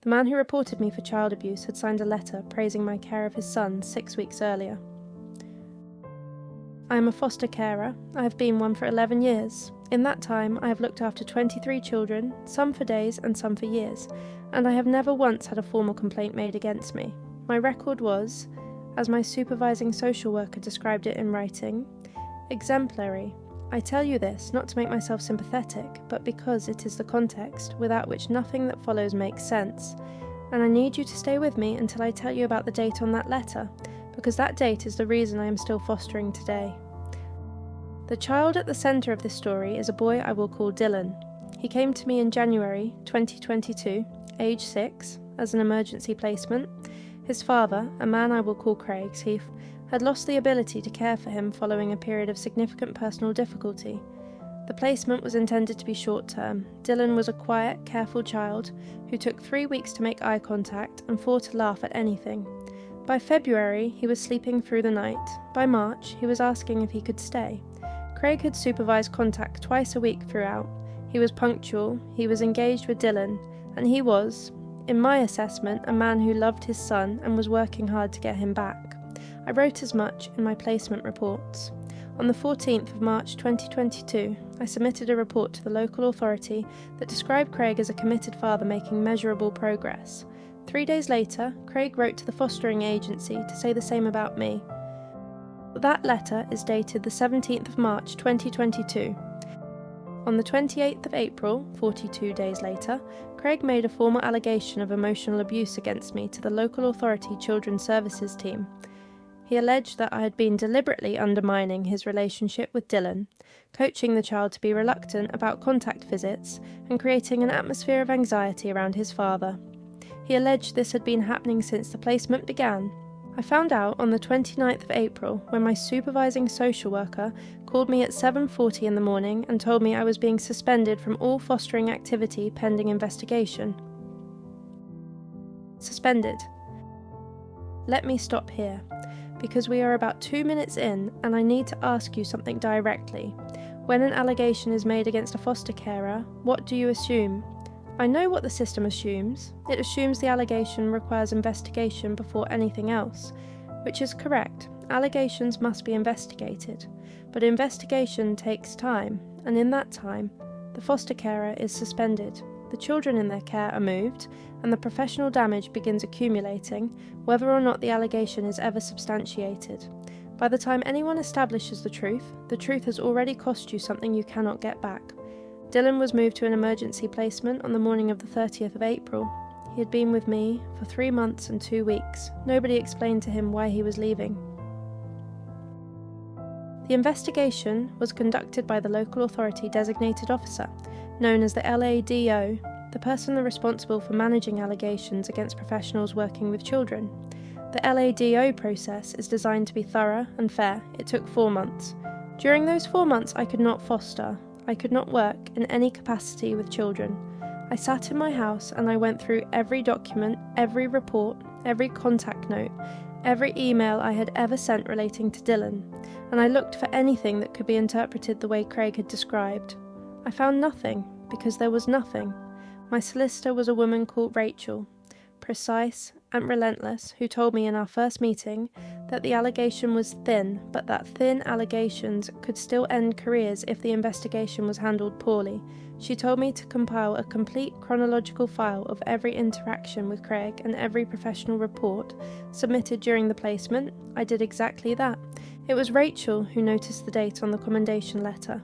The man who reported me for child abuse had signed a letter praising my care of his son 6 weeks earlier. I am a foster carer. I have been one for 11 years. In that time, I have looked after 23 children, some for days and some for years, and I have never once had a formal complaint made against me. My record was, as my supervising social worker described it in writing, exemplary. I tell you this not to make myself sympathetic, but because it is the context without which nothing that follows makes sense, and I need you to stay with me until I tell you about the date on that letter, because that date is the reason I am still fostering today. The child at the centre of this story is a boy I will call Dylan. He came to me in January 2022, age 6, as an emergency placement. His father, a man I will call Craig, had lost the ability to care for him following a period of significant personal difficulty. The placement was intended to be short-term. Dylan was a quiet, careful child who took 3 weeks to make eye contact and 4 to laugh at anything. By February, he was sleeping through the night. By March, he was asking if he could stay. Craig had supervised contact twice a week throughout. He was punctual, he was engaged with Dylan, and he was, in my assessment, a man who loved his son and was working hard to get him back. I wrote as much in my placement reports. On the 14th of March 2022, I submitted a report to the local authority that described Craig as a committed father making measurable progress. 3 days later, Craig wrote to the fostering agency to say the same about me. That letter is dated the 17th of March 2022. On the 28th of April, 42 days later, Craig made a formal allegation of emotional abuse against me to the local authority children's services team. He alleged that I had been deliberately undermining his relationship with Dylan, coaching the child to be reluctant about contact visits, and creating an atmosphere of anxiety around his father. He alleged this had been happening since the placement began. I found out on the 29th of April when my supervising social worker called me at 7:40 in the morning and told me I was being suspended from all fostering activity pending investigation. Suspended. Let me stop here, because we are about 2 minutes in and I need to ask you something directly. When an allegation is made against a foster carer, what do you assume? I know what the system assumes. It assumes the allegation requires investigation before anything else, which is correct. Allegations must be investigated, but investigation takes time, and in that time, the foster carer is suspended. The children in their care are moved, and the professional damage begins accumulating, whether or not the allegation is ever substantiated. By the time anyone establishes the truth has already cost you something you cannot get back. Dylan was moved to an emergency placement on the morning of the 30th of April. He had been with me for 3 months and 2 weeks. Nobody explained to him why he was leaving. The investigation was conducted by the local authority designated officer, known as the LADO, the person responsible for managing allegations against professionals working with children. The LADO process is designed to be thorough and fair. It took 4 months. During those 4 months, I could not foster. I could not work in any capacity with children. I sat in my house and I went through every document, every report, every contact note, every email I had ever sent relating to Dylan, and I looked for anything that could be interpreted the way Craig had described. I found nothing, because there was nothing. My solicitor was a woman called Rachel, precise and relentless, who told me in our first meeting that the allegation was thin, but that thin allegations could still end careers if the investigation was handled poorly. She told me to compile a complete chronological file of every interaction with Craig and every professional report submitted during the placement. I did exactly that. It was Rachel who noticed the date on the commendation letter.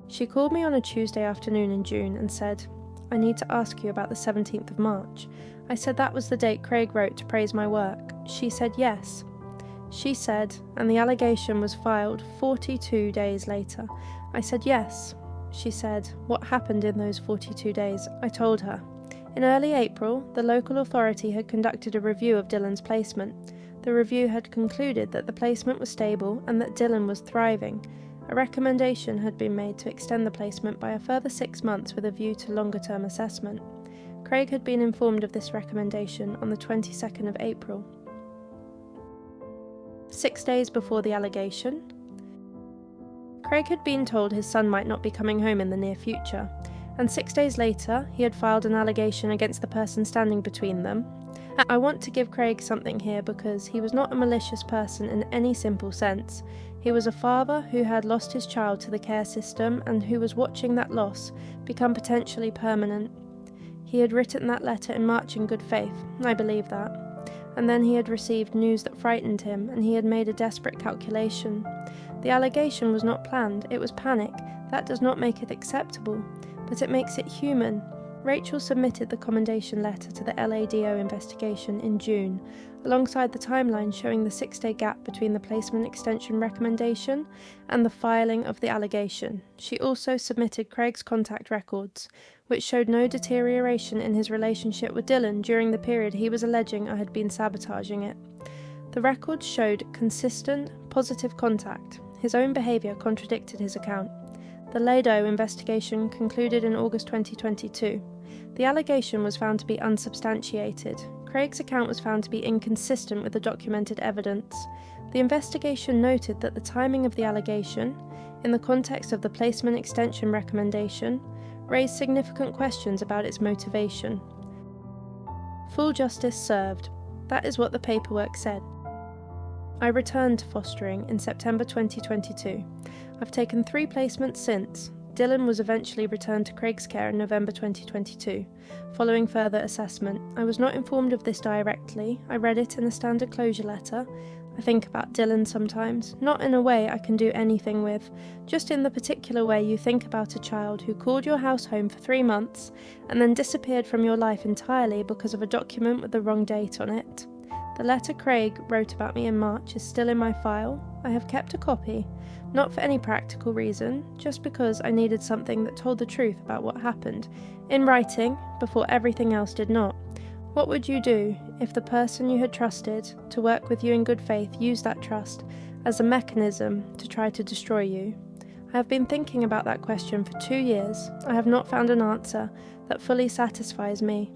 She called me on a Tuesday afternoon in June and said, "I need to ask you about the 17th of March. I said that was the date Craig wrote to praise my work. She said yes. She said, and the allegation was filed 42 days later. I said yes. She said, what happened in those 42 days? I told her. In early April, the local authority had conducted a review of Dylan's placement. The review had concluded that the placement was stable and that Dylan was thriving. A recommendation had been made to extend the placement by a further 6 months with a view to longer-term assessment. Craig had been informed of this recommendation on the 22nd of April. 6 days before the allegation, Craig had been told his son might not be coming home in the near future. and 6 days later he had filed an allegation against the person standing between them. I want to give Craig something here because he was not a malicious person in any simple sense. He was a father who had lost his child to the care system and who was watching that loss become potentially permanent. He had written that letter in March in good faith, I believe that. And then he had received news that frightened him, and he had made a desperate calculation. The allegation was not planned, it was panic. That does not make it acceptable, but it makes it human. Rachel submitted the commendation letter to the LADO investigation in June, alongside the timeline showing the 6-day gap between the placement extension recommendation and the filing of the allegation. She also submitted Craig's contact records, which showed no deterioration in his relationship with Dylan during the period he was alleging I had been sabotaging it. The records showed consistent, positive contact. His own behaviour contradicted his account. The LADO investigation concluded in August 2022. The allegation was found to be unsubstantiated. Craig's account was found to be inconsistent with the documented evidence. The investigation noted that the timing of the allegation, in the context of the placement extension recommendation, raised significant questions about its motivation. Full justice served. That is what the paperwork said. I returned to fostering in September 2022. I've taken 3 placements since. Dylan was eventually returned to Craig's care in November 2022, following further assessment. I was not informed of this directly. I read it in a standard closure letter. I think about Dylan sometimes, not in a way I can do anything with, just in the particular way you think about a child who called your house home for 3 months and then disappeared from your life entirely because of a document with the wrong date on it. The letter Craig wrote about me in March is still in my file. I have kept a copy, not for any practical reason, just because I needed something that told the truth about what happened, in writing, before everything else did not. What would you do if the person you had trusted to work with you in good faith used that trust as a mechanism to try to destroy you? I have been thinking about that question for 2 years. I have not found an answer that fully satisfies me.